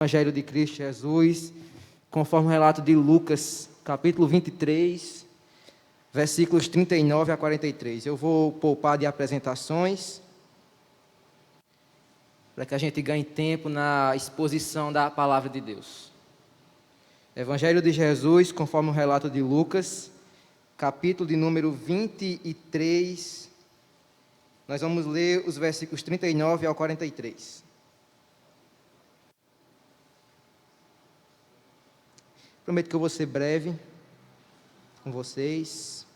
Evangelho de Cristo Jesus, conforme o relato de Lucas, capítulo 23, versículos 39 a 43. Eu vou poupar de apresentações, para que a gente ganhe tempo na exposição da palavra de Deus. Evangelho de Jesus, conforme o relato de Lucas, capítulo de número 23, nós vamos ler os versículos 39 ao 43. Prometo que eu vou ser breve com vocês.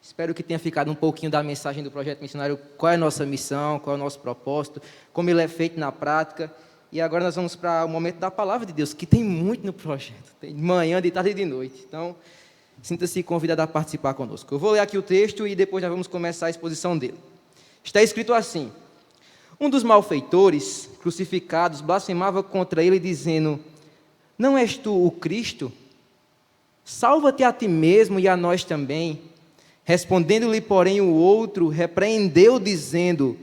Espero que tenha ficado um pouquinho da mensagem do projeto missionário, qual é a nossa missão, qual é o nosso propósito, como ele é feito na prática. E agora nós vamos para o momento da palavra de Deus, que tem muito no projeto, tem de manhã, de tarde e de noite. Então, sinta-se convidado a participar conosco. Eu vou ler aqui o texto e depois nós vamos começar a exposição dele. Está escrito assim: um dos malfeitores crucificados blasfemava contra ele, dizendo: não és tu o Cristo? Salva-te a ti mesmo e a nós também. Respondendo-lhe, porém, o outro repreendeu, dizendo: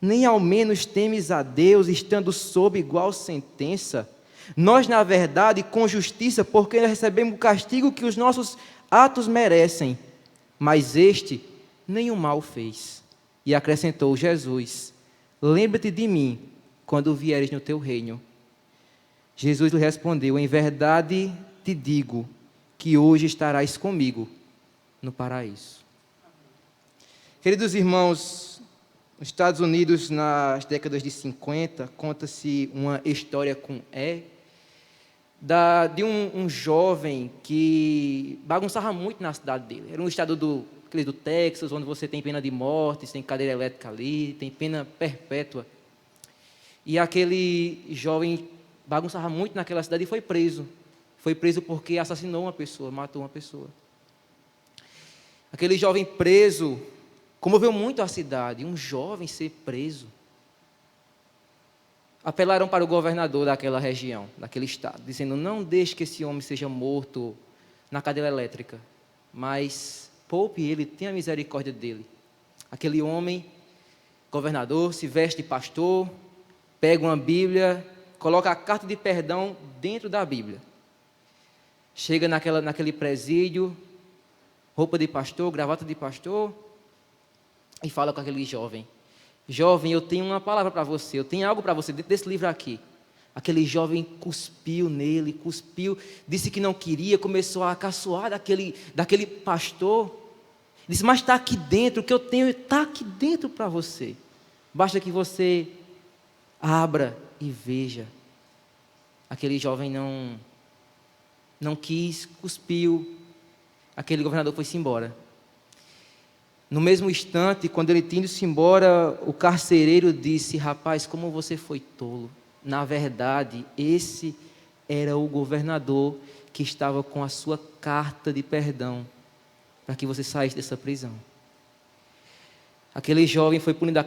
nem ao menos temes a Deus, estando sob igual sentença? Nós, na verdade, com justiça, porque recebemos o castigo que os nossos atos merecem. Mas este nenhum mal fez. E acrescentou Jesus: lembra-te de mim, quando vieres no teu reino. Jesus lhe respondeu: em verdade te digo, que hoje estarás comigo no paraíso. Queridos irmãos, nos Estados Unidos, nas décadas de 50, conta-se uma história com de um jovem que bagunçava muito na cidade dele. Era um estado do Texas, onde você tem pena de morte, tem cadeira elétrica ali, tem pena perpétua. E aquele jovem bagunçava muito naquela cidade e foi preso. Foi preso porque assassinou uma pessoa, matou uma pessoa. Aquele jovem preso comoveu muito a cidade. Um jovem ser preso. Apelaram para o governador daquela região, daquele estado, dizendo: não deixe que esse homem seja morto na cadeira elétrica, mas poupe ele, tenha misericórdia dele. Aquele homem, governador, se veste de pastor, pega uma Bíblia, coloca a carta de perdão dentro da Bíblia. Chega naquele presídio, roupa de pastor, gravata de pastor, e fala com aquele jovem: jovem, eu tenho uma palavra para você, eu tenho algo para você dentro desse livro aqui. Aquele jovem cuspiu nele, disse que não queria, começou a caçoar daquele pastor. Disse: mas está aqui dentro, o que eu tenho está aqui dentro para você. Basta que você abra e veja. Aquele jovem não quis, cuspiu. Aquele governador foi-se embora. No mesmo instante, quando ele tinha ido-se embora, o carcereiro disse: rapaz, como você foi tolo. Na verdade, esse era o governador que estava com a sua carta de perdão para que você saísse dessa prisão. Aquele jovem foi punido da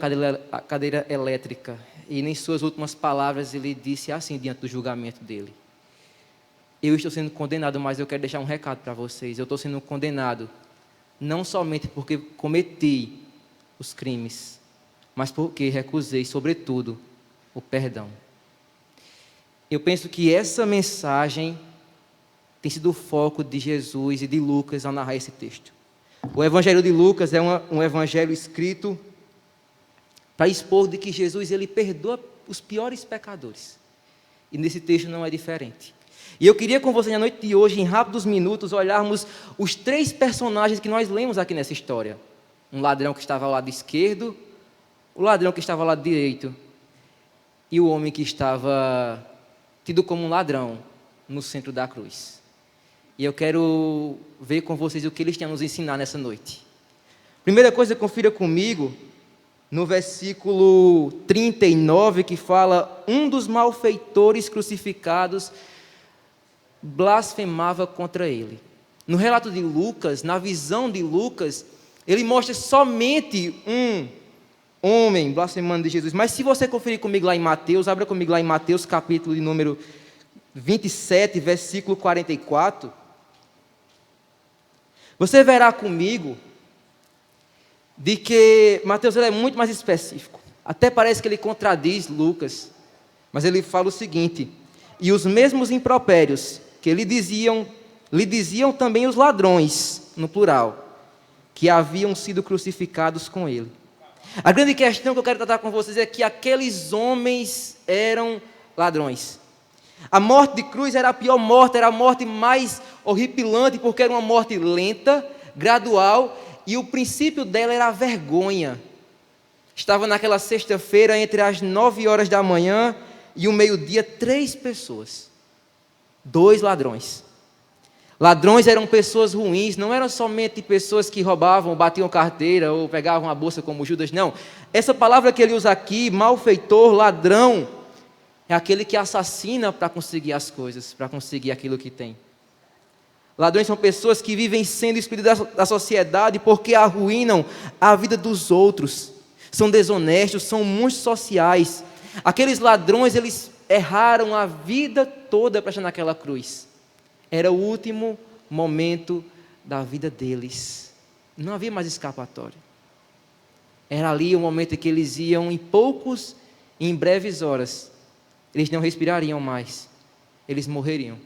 cadeira elétrica. E em suas últimas palavras ele disse assim diante do julgamento dele: eu estou sendo condenado, mas eu quero deixar um recado para vocês. Eu estou sendo condenado não somente porque cometi os crimes, mas porque recusei, sobretudo, o perdão. Eu penso que essa mensagem tem sido o foco de Jesus e de Lucas ao narrar esse texto. O Evangelho de Lucas é um evangelho escrito para expor de que Jesus ele perdoa os piores pecadores. E nesse texto não é diferente. E eu queria com você na noite de hoje, em rápidos minutos, olharmos os 3 personagens que nós lemos aqui nessa história. Um ladrão que estava ao lado esquerdo, o ladrão que estava ao lado direito e o homem que estava tido como um ladrão no centro da cruz. E eu quero ver com vocês o que eles têm a nos ensinar nessa noite. Primeira coisa, confira comigo no versículo 39, que fala: um dos malfeitores crucificados blasfemava contra ele. No relato de Lucas, na visão de Lucas, ele mostra somente um homem blasfemando de Jesus. Mas se você conferir comigo lá em Mateus, abra comigo lá em Mateus, capítulo de número 27, versículo 44. Você verá comigo de que Mateus ele é muito mais específico. Até parece que ele contradiz Lucas. Mas ele fala o seguinte: e os mesmos impropérios que lhe diziam também os ladrões, no plural, que haviam sido crucificados com ele. A grande questão que eu quero tratar com vocês é que aqueles homens eram ladrões. A morte de cruz era a pior morte, era a morte mais horripilante, porque era uma morte lenta, gradual, e o princípio dela era a vergonha. Estava naquela sexta-feira, entre as 9 horas da manhã e o meio-dia, 3 pessoas. 2 ladrões. Ladrões eram pessoas ruins, não eram somente pessoas que roubavam, batiam carteira ou pegavam a bolsa como Judas, não. Essa palavra que ele usa aqui, malfeitor, ladrão, é aquele que assassina para conseguir as coisas, para conseguir aquilo que tem. Ladrões são pessoas que vivem sendo excluídas da sociedade porque arruinam a vida dos outros. São desonestos, são monstros sociais. Aqueles ladrões, eles erraram a vida toda para estar naquela cruz. Era o último momento da vida deles. Não havia mais escapatória. Era ali o momento em que eles iam, em breves horas, eles não respirariam mais. Eles morreriam.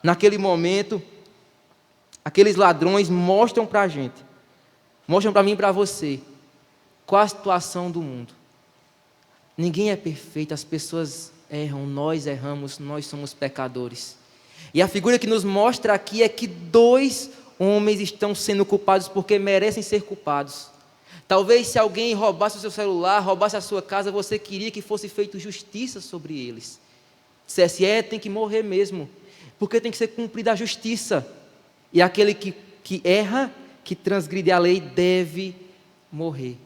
Naquele momento, aqueles ladrões mostram para a gente, mostram para mim e para você, qual a situação do mundo. Ninguém é perfeito, as pessoas erram, nós erramos, nós somos pecadores. E a figura que nos mostra aqui é que 2 homens estão sendo culpados porque merecem ser culpados. Talvez se alguém roubasse o seu celular, roubasse a sua casa, você queria que fosse feita justiça sobre eles. Dissesse, tem que morrer mesmo, porque tem que ser cumprida a justiça. E aquele que erra, que transgride a lei, deve morrer.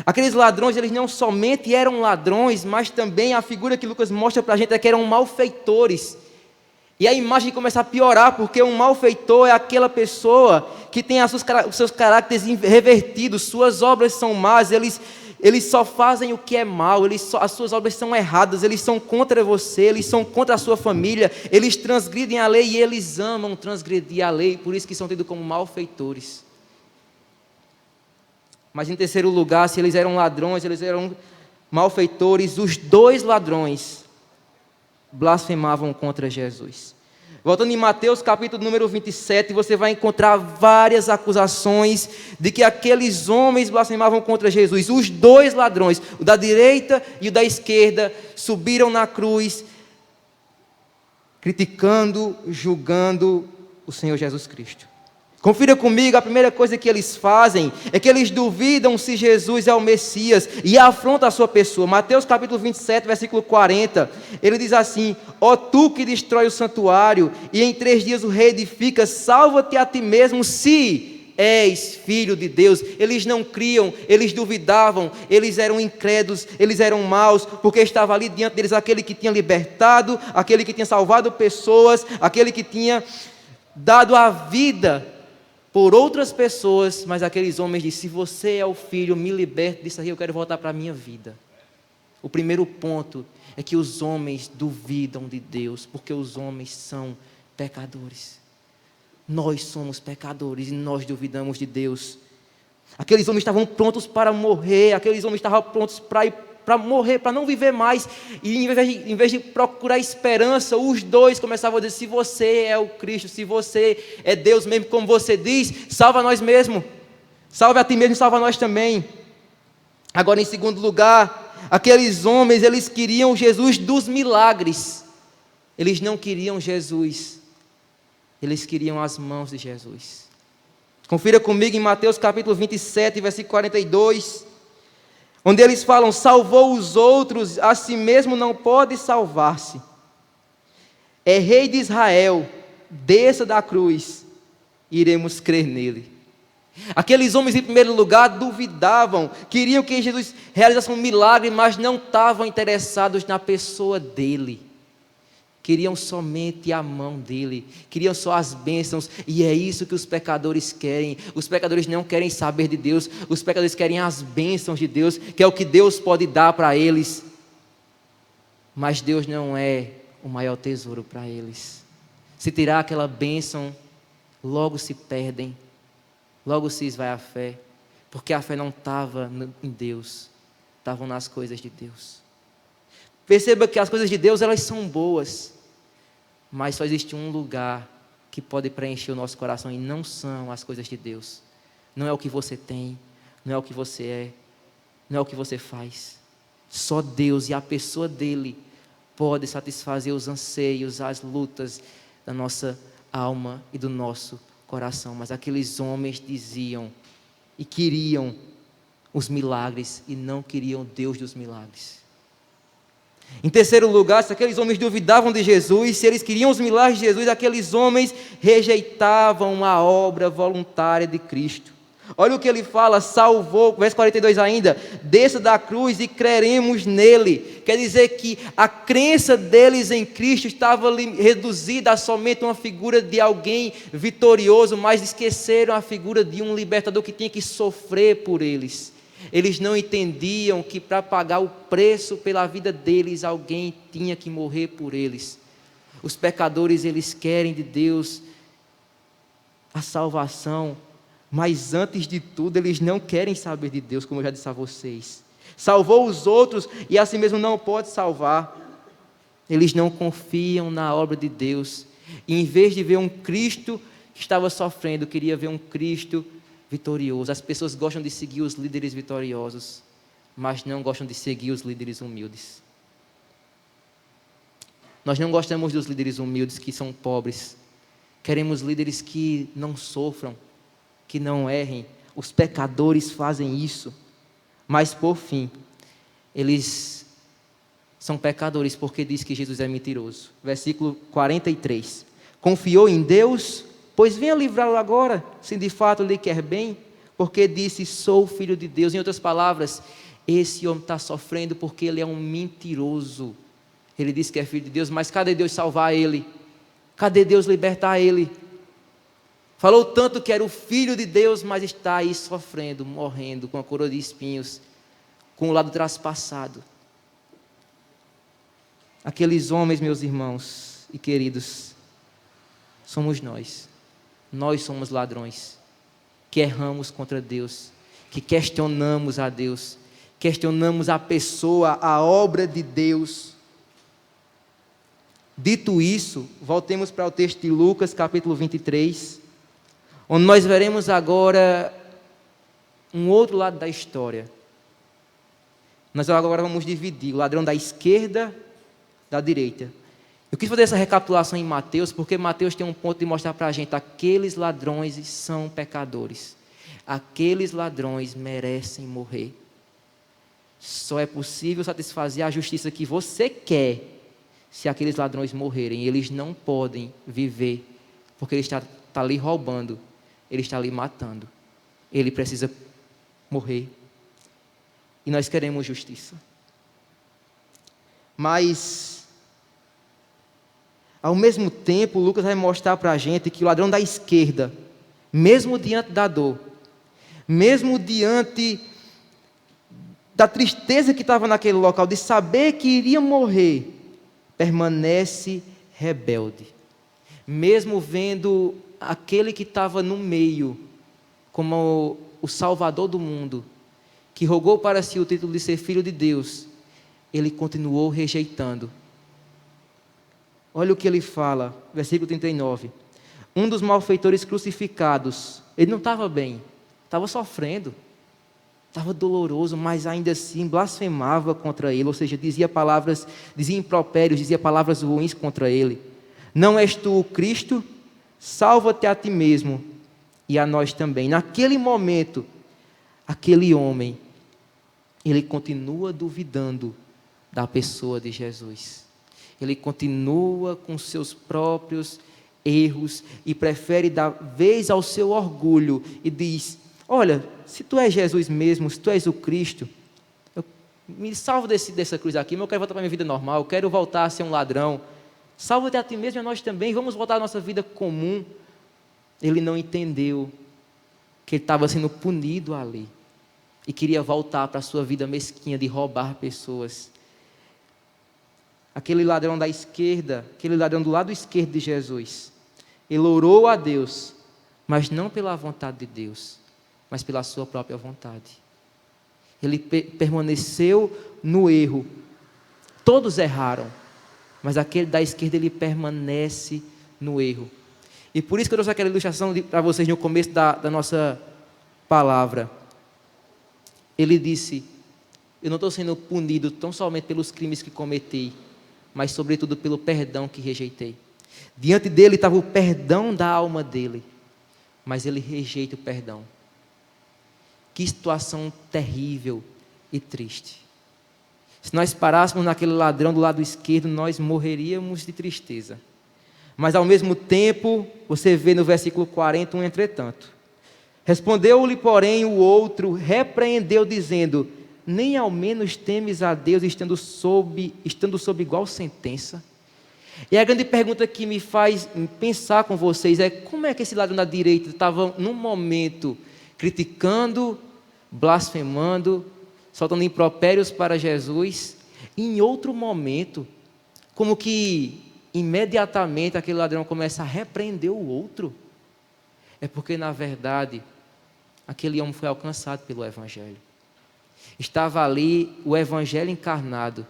Aqueles ladrões, eles não somente eram ladrões, mas também a figura que Lucas mostra para a gente é que eram malfeitores. E a imagem começa a piorar, porque um malfeitor é aquela pessoa que tem os seus caracteres revertidos, suas obras são más, eles só fazem o que é mal, as suas obras são erradas, eles são contra você, eles são contra a sua família, eles transgridem a lei e eles amam transgredir a lei, por isso que são tidos como malfeitores. Mas em terceiro lugar, se eles eram ladrões, eles eram malfeitores, os 2 ladrões blasfemavam contra Jesus. Voltando em Mateus capítulo número 27, você vai encontrar várias acusações de que aqueles homens blasfemavam contra Jesus. Os 2 ladrões, o da direita e o da esquerda, subiram na cruz, criticando, julgando o Senhor Jesus Cristo. Confira comigo, a primeira coisa que eles fazem é que eles duvidam se Jesus é o Messias e afrontam a sua pessoa. Mateus capítulo 27, versículo 40, ele diz assim: ó tu que destrói o santuário e em 3 dias o reedificas, salva-te a ti mesmo se és filho de Deus. Eles não criam, eles duvidavam, eles eram incrédulos, eles eram maus, porque estava ali diante deles aquele que tinha libertado, aquele que tinha salvado pessoas, aquele que tinha dado a vida por outras pessoas, mas aqueles homens disseram: se você é o filho, me liberte disso aí, eu quero voltar para a minha vida. O primeiro ponto é que os homens duvidam de Deus, porque os homens são pecadores. Nós somos pecadores e nós duvidamos de Deus. Aqueles homens estavam prontos para morrer, aqueles homens estavam prontos para morrer, para não viver mais, e em vez de procurar esperança, os 2 começavam a dizer: se você é o Cristo, se você é Deus mesmo, como você diz, salva nós mesmo, salve a ti mesmo e salva nós também. Agora, em segundo lugar, aqueles homens, eles queriam Jesus dos milagres, eles não queriam Jesus, eles queriam as mãos de Jesus. Confira comigo em Mateus capítulo 27, versículo 42, onde eles falam: salvou os outros, a si mesmo não pode salvar-se. É rei de Israel, desça da cruz, iremos crer nele. Aqueles homens, em primeiro lugar, duvidavam, queriam que Jesus realizasse um milagre, mas não estavam interessados na pessoa dele. Queriam somente a mão dele, queriam só as bênçãos, e é isso que os pecadores querem. Os pecadores não querem saber de Deus, os pecadores querem as bênçãos de Deus, que é o que Deus pode dar para eles, mas Deus não é o maior tesouro para eles. Se tirar aquela bênção, logo se perdem, logo se esvai a fé, porque a fé não estava em Deus, estavam nas coisas de Deus. Perceba que as coisas de Deus, elas são boas, mas só existe um lugar que pode preencher o nosso coração, e não são as coisas de Deus. Não é o que você tem, não é o que você é, não é o que você faz. Só Deus e a pessoa dele pode satisfazer os anseios, as lutas da nossa alma e do nosso coração. Mas aqueles homens diziam e queriam os milagres e não queriam Deus dos milagres. Em terceiro lugar, se aqueles homens duvidavam de Jesus, se eles queriam os milagres de Jesus, aqueles homens rejeitavam a obra voluntária de Cristo. Olha o que ele fala, salvou, verso 42 ainda, desça da cruz e creremos nele. Quer dizer que a crença deles em Cristo estava reduzida a somente uma figura de alguém vitorioso, mas esqueceram a figura de um libertador que tinha que sofrer por eles. Eles não entendiam que para pagar o preço pela vida deles, alguém tinha que morrer por eles. Os pecadores, eles querem de Deus a salvação, mas antes de tudo, eles não querem saber de Deus, como eu já disse a vocês. Salvou os outros e assim mesmo não pode salvar. Eles não confiam na obra de Deus. E em vez de ver um Cristo que estava sofrendo, queria ver um Cristo vitorioso. As pessoas gostam de seguir os líderes vitoriosos, mas não gostam de seguir os líderes humildes. Nós não gostamos dos líderes humildes que são pobres. Queremos líderes que não sofram, que não errem. Os pecadores fazem isso. Mas por fim, eles são pecadores porque diz que Jesus é mentiroso. Versículo 43. Confiou em Deus, pois venha livrá-lo agora, se de fato lhe quer bem, porque disse, sou filho de Deus. Em outras palavras, esse homem está sofrendo porque ele é um mentiroso. Ele diz que é filho de Deus, mas cadê Deus salvar ele? Cadê Deus libertar ele? Falou tanto que era o filho de Deus, mas está aí sofrendo, morrendo, com a coroa de espinhos, com o lado traspassado. Aqueles homens, meus irmãos e queridos, somos nós. Nós somos ladrões, que erramos contra Deus, que questionamos a Deus, questionamos a pessoa, a obra de Deus. Dito isso, voltemos para o texto de Lucas, capítulo 23, onde nós veremos agora um outro lado da história. Nós agora vamos dividir o ladrão da esquerda da direita. Eu quis fazer essa recapitulação em Mateus, porque Mateus tem um ponto de mostrar para a gente, aqueles ladrões são pecadores. Aqueles ladrões merecem morrer. Só é possível satisfazer a justiça que você quer, se aqueles ladrões morrerem. Eles não podem viver, porque ele está ali roubando, ele está ali matando. Ele precisa morrer. E nós queremos justiça. Mas, ao mesmo tempo, Lucas vai mostrar para a gente que o ladrão da esquerda, mesmo diante da dor, mesmo diante da tristeza que estava naquele local, de saber que iria morrer, permanece rebelde. Mesmo vendo aquele que estava no meio, como o Salvador do mundo, que rogou para si o título de ser filho de Deus, ele continuou rejeitando. Olha o que ele fala, versículo 39. Um dos malfeitores crucificados, ele não estava bem, estava sofrendo, estava doloroso, mas ainda assim blasfemava contra ele, ou seja, dizia impropérios, dizia palavras ruins contra ele. Não és tu o Cristo? Salva-te a ti mesmo e a nós também. Naquele momento, aquele homem, ele continua duvidando da pessoa de Jesus. Ele continua com seus próprios erros e prefere dar vez ao seu orgulho e diz, olha, se tu és Jesus mesmo, se tu és o Cristo, me salva dessa cruz aqui, mas eu quero voltar para a minha vida normal, eu quero voltar a ser um ladrão. Salva-te a ti mesmo e a nós também, vamos voltar à nossa vida comum. Ele não entendeu que ele estava sendo punido ali e queria voltar para a sua vida mesquinha de roubar pessoas. Aquele ladrão da esquerda, aquele ladrão do lado esquerdo de Jesus, ele orou a Deus, mas não pela vontade de Deus, mas pela sua própria vontade. Ele permaneceu no erro, Todos erraram, mas aquele da esquerda, ele permanece no erro. E por isso que eu trouxe aquela ilustração para vocês no começo da nossa palavra. Ele disse: eu não estou sendo punido tão somente pelos crimes que cometi, mas sobretudo pelo perdão que rejeitei. Diante dele estava o perdão da alma dele, mas ele rejeita o perdão. Que situação terrível e triste. Se nós parássemos naquele ladrão do lado esquerdo, nós morreríamos de tristeza. Mas ao mesmo tempo, você vê no versículo 40, entretanto. Respondeu-lhe, porém, o outro, repreendeu, dizendo: nem ao menos temes a Deus, estando sob igual sentença? E a grande pergunta que me faz pensar com vocês é: como é que esse ladrão da direita estava num momento criticando, blasfemando, soltando impropérios para Jesus, e em outro momento, como que imediatamente aquele ladrão começa a repreender o outro? É porque, na verdade, aquele homem foi alcançado pelo Evangelho. Estava ali o Evangelho encarnado,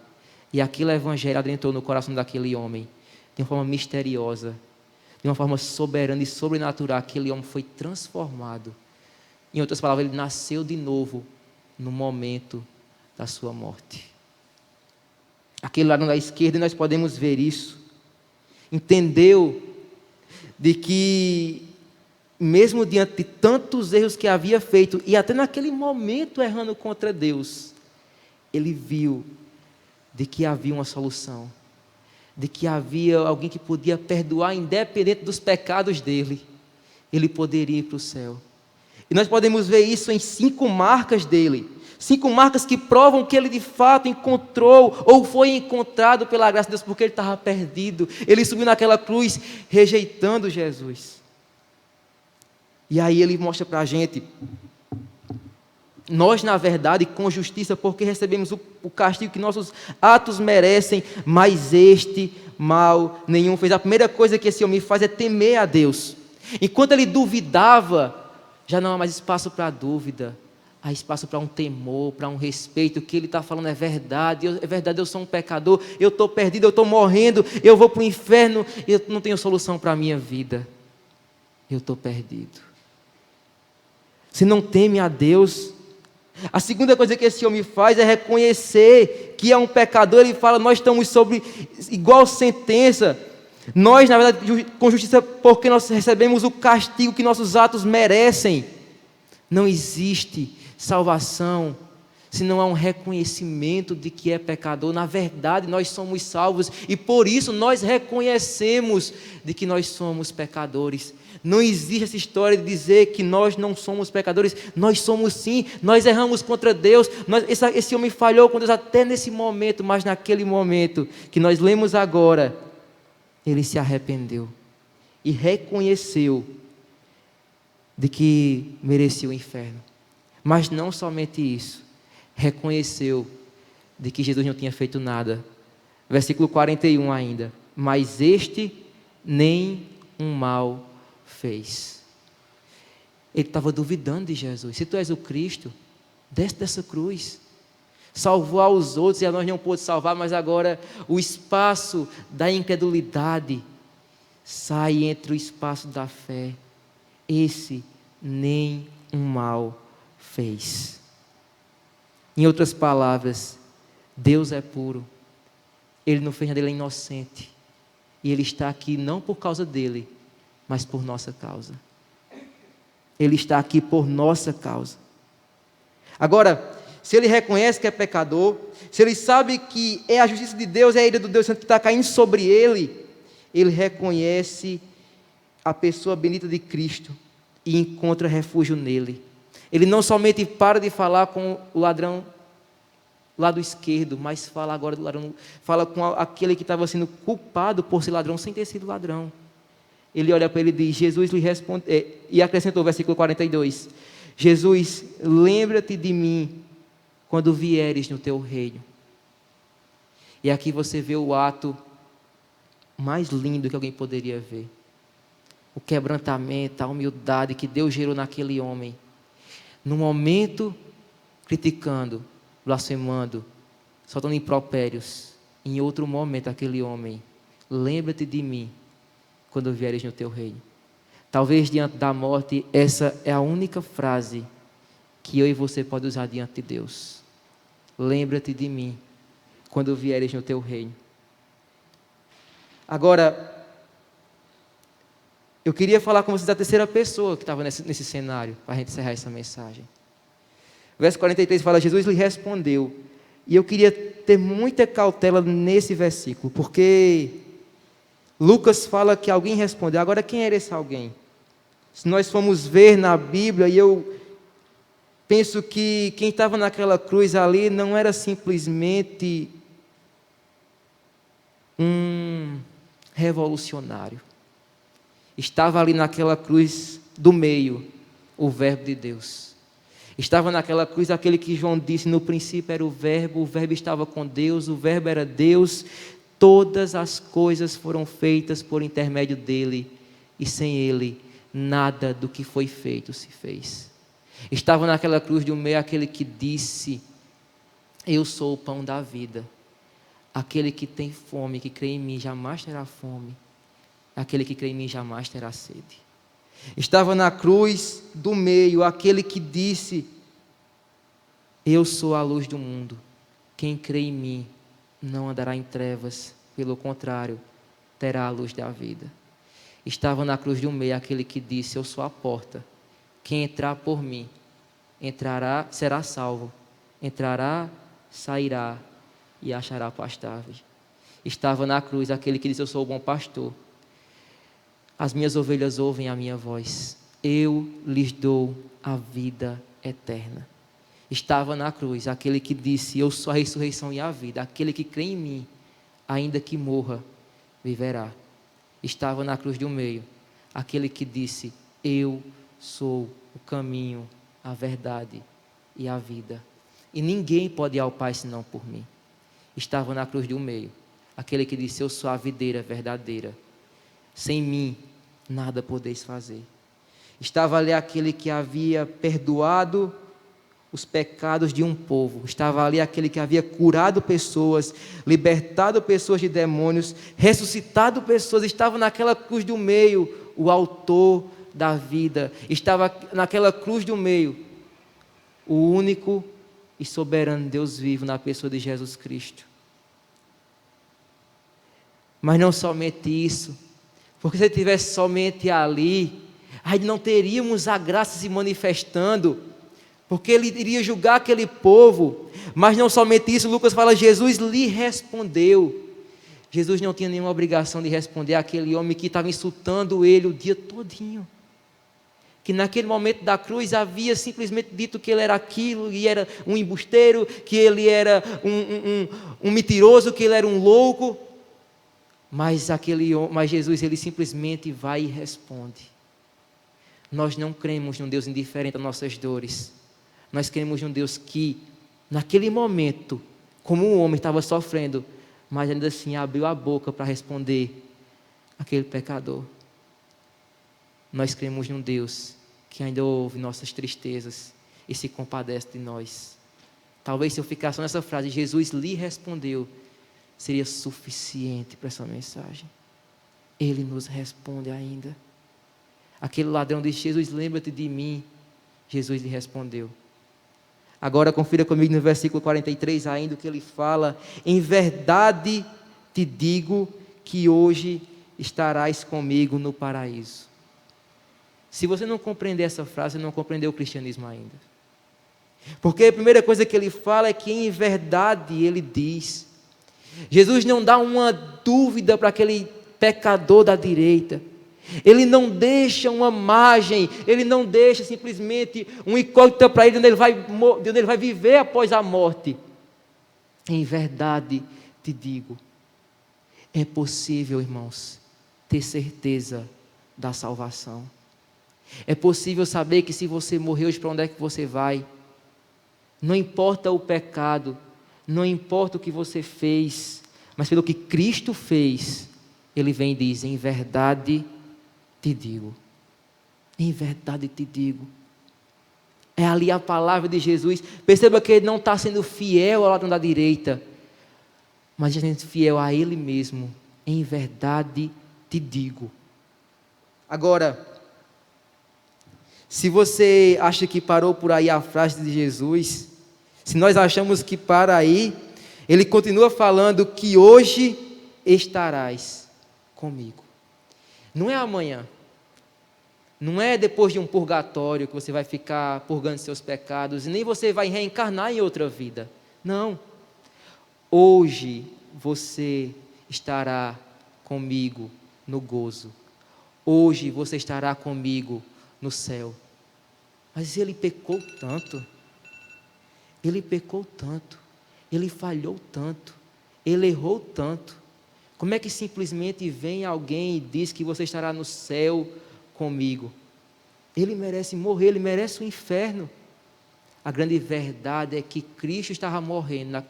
e aquele Evangelho adentrou no coração daquele homem, de uma forma misteriosa, de uma forma soberana e sobrenatural. Aquele homem foi transformado. Em outras palavras, ele nasceu de novo no momento da sua morte. Aquele ladrão da esquerda, nós podemos ver isso, entendeu de que, mesmo diante de tantos erros que havia feito, e até naquele momento errando contra Deus, ele viu de que havia uma solução, de que havia alguém que podia perdoar, independente dos pecados dele. Ele poderia ir para o céu. E nós podemos ver isso em 5 marcas dele. 5 marcas que provam que ele de fato encontrou, ou foi encontrado pela graça de Deus, porque ele estava perdido. Ele subiu naquela cruz rejeitando Jesus. E aí ele mostra para a gente: nós, na verdade, com justiça, porque recebemos o castigo que nossos atos merecem, mas este mal nenhum fez. A primeira coisa que esse homem faz é temer a Deus. Enquanto ele duvidava, já não há mais espaço para dúvida, há espaço para um temor, para um respeito. O que ele está falando é verdade, eu sou um pecador, eu estou perdido, eu estou morrendo, eu vou para o inferno, eu não tenho solução para a minha vida, eu estou perdido. Se não teme a Deus, a segunda coisa que esse homem faz é reconhecer que é um pecador. Ele fala: nós estamos sob igual sentença. Nós, na verdade, com justiça, porque nós recebemos o castigo que nossos atos merecem. Não existe salvação se não há um reconhecimento de que é pecador. Na verdade, nós somos salvos e por isso nós reconhecemos de que nós somos pecadores. Não existe essa história de dizer que nós não somos pecadores. Nós somos sim, nós erramos contra Deus. Esse homem falhou com Deus até nesse momento, mas naquele momento que nós lemos agora, ele se arrependeu e reconheceu de que merecia o inferno. Mas não somente isso, reconheceu de que Jesus não tinha feito nada. Versículo 41 ainda: mas este nem um mal fez. Ele estava duvidando de Jesus. Se tu és o Cristo, desce dessa cruz. Salvou aos outros e a nós não pôde salvar, mas agora o espaço da incredulidade sai entre o espaço da fé. Esse nem um mal fez. Em outras palavras, Deus é puro. Ele não fez nada, ele é inocente. E ele está aqui não por causa dele, mas por nossa causa. Ele está aqui por nossa causa. Agora, se ele reconhece que é pecador, se ele sabe que é a justiça de Deus, é a ira do Deus Santo que está caindo sobre ele, ele reconhece a pessoa bendita de Cristo e encontra refúgio nele. Ele não somente para de falar com o ladrão lado esquerdo, mas fala agora do ladrão, fala com aquele que estava sendo culpado por ser ladrão sem ter sido ladrão. Ele olha para ele e diz, Jesus lhe responde, e acrescentou, versículo 42, Jesus, lembra-te de mim quando vieres no teu reino. E aqui você vê o ato mais lindo que alguém poderia ver. O quebrantamento, a humildade que Deus gerou naquele homem. No momento, criticando, blasfemando, soltando impropérios, Em outro momento, aquele homem: lembra-te de mim quando vieres no teu reino. Talvez diante da morte, essa é a única frase que eu e você pode usar diante de Deus. Lembra-te de mim quando vieres no teu reino. Agora, eu queria falar com vocês da terceira pessoa que estava nesse cenário, para a gente encerrar essa mensagem. Verso 43 fala: Jesus lhe respondeu. E eu queria ter muita cautela nesse versículo, porque Lucas fala que alguém respondeu. Agora, quem era esse alguém? Se nós formos ver na Bíblia, e eu penso que quem estava naquela cruz ali não era simplesmente um revolucionário. Estava ali naquela cruz do meio o Verbo de Deus. Estava naquela cruz aquele que João disse: no princípio era o Verbo estava com Deus, o Verbo era Deus. Todas as coisas foram feitas por intermédio dele, e sem ele nada do que foi feito se fez. Estava naquela cruz do meio aquele que disse: eu sou o pão da vida. Aquele que tem fome, que crê em mim, jamais terá fome. Aquele que crê em mim jamais terá sede. Estava na cruz do meio aquele que disse: eu sou a luz do mundo. Quem crê em mim não andará em trevas, pelo contrário, terá a luz da vida. Estava na cruz do meio aquele que disse: eu sou a porta. Quem entrar por mim, entrará, será salvo. Entrará, sairá e achará pastagem. Estava na cruz aquele que disse: eu sou o bom pastor. As minhas ovelhas ouvem a minha voz. Eu lhes dou a vida eterna. Estava na cruz aquele que disse: eu sou a ressurreição e a vida. Aquele que crê em mim, ainda que morra, viverá. Estava na cruz do meio aquele que disse: eu sou o caminho, a verdade e a vida. E ninguém pode ir ao Pai senão por mim. Estava na cruz do meio aquele que disse: eu sou a videira verdadeira. Sem mim, nada podeis fazer. Estava ali aquele que havia perdoado os pecados de um povo. Estava ali aquele que havia curado pessoas, libertado pessoas de demônios, ressuscitado pessoas. Estava naquela cruz do meio o autor da vida. Estava naquela cruz do meio o único e soberano Deus vivo na pessoa de Jesus Cristo. Mas não somente isso, porque se ele estivesse somente ali, aí não teríamos a graça se manifestando, porque ele iria julgar aquele povo. Mas não somente isso, Lucas fala: Jesus lhe respondeu. Jesus não tinha nenhuma obrigação de responder àquele homem que estava insultando ele o dia todinho, que naquele momento da cruz havia simplesmente dito que ele era aquilo, e era um embusteiro, que ele era um mentiroso, que ele era um louco. Mas Jesus, ele simplesmente vai e responde. Nós não cremos num Deus indiferente às nossas dores. Nós cremos num Deus que, naquele momento, como um homem estava sofrendo, mas ainda assim abriu a boca para responder aquele pecador. Nós cremos num Deus que ainda ouve nossas tristezas e se compadece de nós. Talvez se eu ficasse nessa frase: Jesus lhe respondeu, seria suficiente para essa mensagem. Ele nos responde ainda. Aquele ladrão disse: Jesus, lembra-te de mim. Jesus lhe respondeu. Agora confira comigo no versículo 43 ainda o que ele fala: em verdade te digo que hoje estarás comigo no paraíso. Se você não compreender essa frase, você não compreendeu o cristianismo ainda. Porque a primeira coisa que ele fala é que em verdade ele diz. Jesus não dá uma dúvida para aquele pecador da direita. Ele não deixa uma margem, ele não deixa simplesmente um incógnita para ele, onde ele vai viver após a morte. Em verdade te digo, é possível, irmãos, ter certeza da salvação. É possível saber que se você morrer hoje, para onde é que você vai? Não importa o pecado, não importa o que você fez, mas pelo que Cristo fez, Ele vem e diz: em verdade te digo. Em verdade te digo. É ali a palavra de Jesus. Perceba que Ele não está sendo fiel ao lado da direita. mas a gente é fiel a Ele mesmo. Em verdade te digo. Agora, se você acha que parou por aí a frase de Jesus, se nós achamos que para aí, Ele continua falando que hoje estarás comigo. Não é amanhã, não é depois de um purgatório que você vai ficar purgando seus pecados, nem você vai reencarnar em outra vida. Não. Hoje você estará comigo no gozo. Hoje você estará comigo no céu. Mas ele pecou tanto, ele falhou tanto, ele errou tanto. Como é que simplesmente vem alguém e diz que você estará no céu comigo? Ele merece morrer, ele merece o inferno. A grande verdade é que Cristo estava morrendo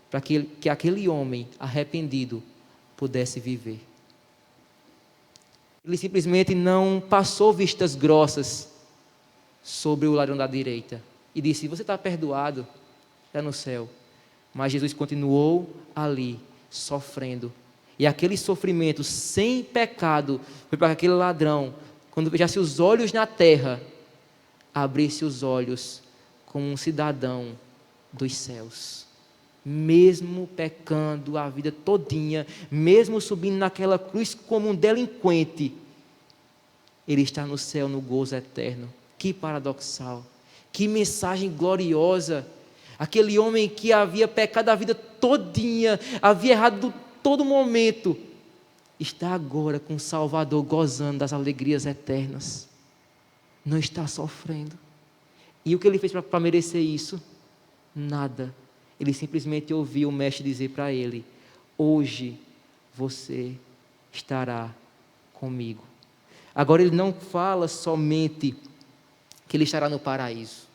para que aquele homem arrependido pudesse viver. Ele simplesmente não passou vistas grossas sobre o ladrão da direita e disse: você está perdoado, está no céu. Mas Jesus continuou ali, sofrendo. E aquele sofrimento sem pecado foi para aquele ladrão, quando fechasse os olhos na terra, abrisse os olhos como um cidadão dos céus. Mesmo pecando a vida todinha, mesmo subindo naquela cruz como um delinquente, ele está no céu no gozo eterno. Que paradoxal, que mensagem gloriosa. Aquele homem que havia pecado a vida todinha, havia errado todo momento, está agora com o Salvador, gozando das alegrias eternas. Não está sofrendo. E o que ele fez para merecer isso? Nada. Ele simplesmente ouviu o mestre dizer para ele: hoje você estará comigo. Agora ele não fala somente que ele estará no paraíso,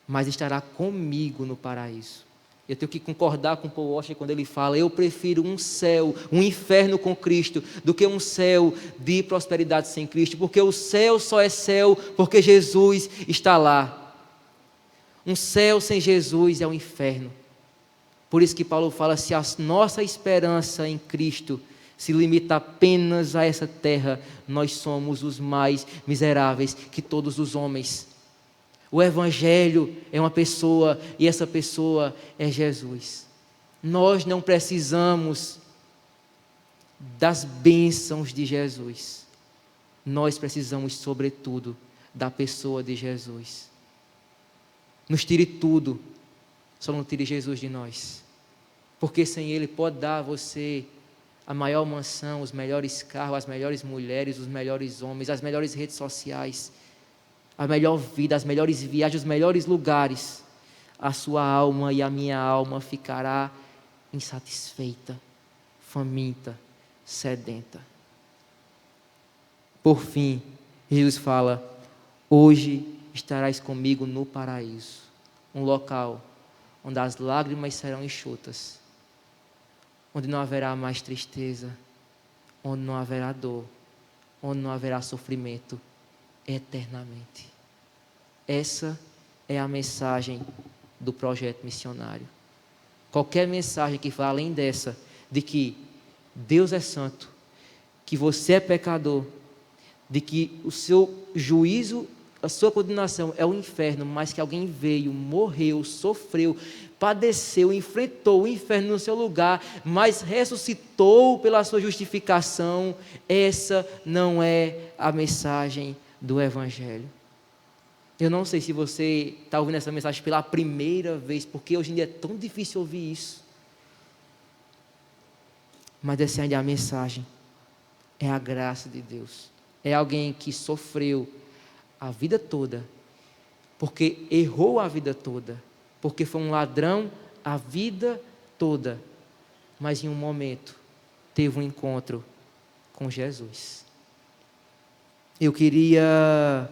mas estará comigo no paraíso. Eu tenho que concordar com Paul Washer quando ele fala: eu prefiro um céu, um inferno com Cristo, do que um céu de prosperidade sem Cristo, porque o céu só é céu porque Jesus está lá. Um céu sem Jesus é um inferno. Por isso que Paulo fala: se a nossa esperança em Cristo se limita apenas a essa terra, nós somos os mais miseráveis que todos os homens. O Evangelho é uma pessoa e essa pessoa é Jesus. Nós não precisamos das bênçãos de Jesus. Nós precisamos, sobretudo, da pessoa de Jesus. Nos tire tudo, só não tire Jesus de nós. Porque sem Ele pode dar a você a maior mansão, os melhores carros, as melhores mulheres, os melhores homens, as melhores redes sociais, a melhor vida, as melhores viagens, os melhores lugares. A sua alma e a minha alma ficará insatisfeita, faminta, sedenta. Por fim, Jesus fala: hoje estarás comigo no paraíso, um local onde as lágrimas serão enxutas, onde não haverá mais tristeza, onde não haverá dor, onde não haverá sofrimento eternamente. Essa é a mensagem do projeto missionário. Qualquer mensagem que fale além dessa, de que Deus é santo, que você é pecador, de que o seu juízo, a sua condenação é o inferno, mas que alguém veio, morreu, sofreu, padeceu, enfrentou o inferno no seu lugar, mas ressuscitou pela sua justificação. Essa não é a mensagem do Evangelho. Eu não sei se você está ouvindo essa mensagem pela primeira vez, porque hoje em dia é tão difícil ouvir isso. Mas essa ainda é a mensagem. É a graça de Deus. É alguém que sofreu a vida toda, porque errou a vida toda, porque foi um ladrão a vida toda, mas em um momento teve um encontro com Jesus. Eu queria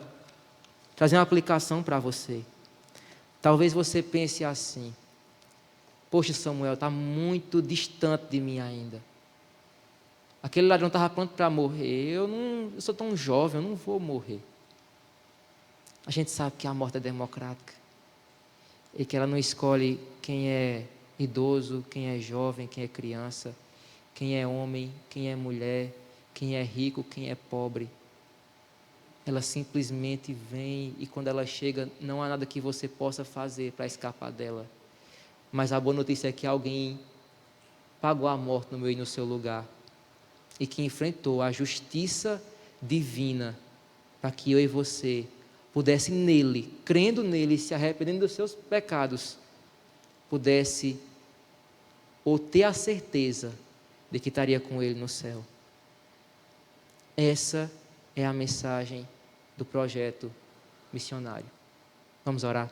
trazer uma aplicação para você. Talvez você pense assim: poxa, Samuel, está muito distante de mim ainda. Aquele ladrão estava pronto para morrer. Eu sou tão jovem, eu não vou morrer. A gente sabe que a morte é democrática e que ela não escolhe quem é idoso, quem é jovem, quem é criança, quem é homem, quem é mulher, quem é rico, quem é pobre. Ela simplesmente vem e quando ela chega, não há nada que você possa fazer para escapar dela. Mas a boa notícia é que alguém pagou a morte no meu e no seu lugar e que enfrentou a justiça divina para que eu e você pudesse nele, crendo nele, se arrependendo dos seus pecados, pudesse ou ter a certeza de que estaria com ele no céu. Essa é a mensagem do projeto missionário. Vamos orar?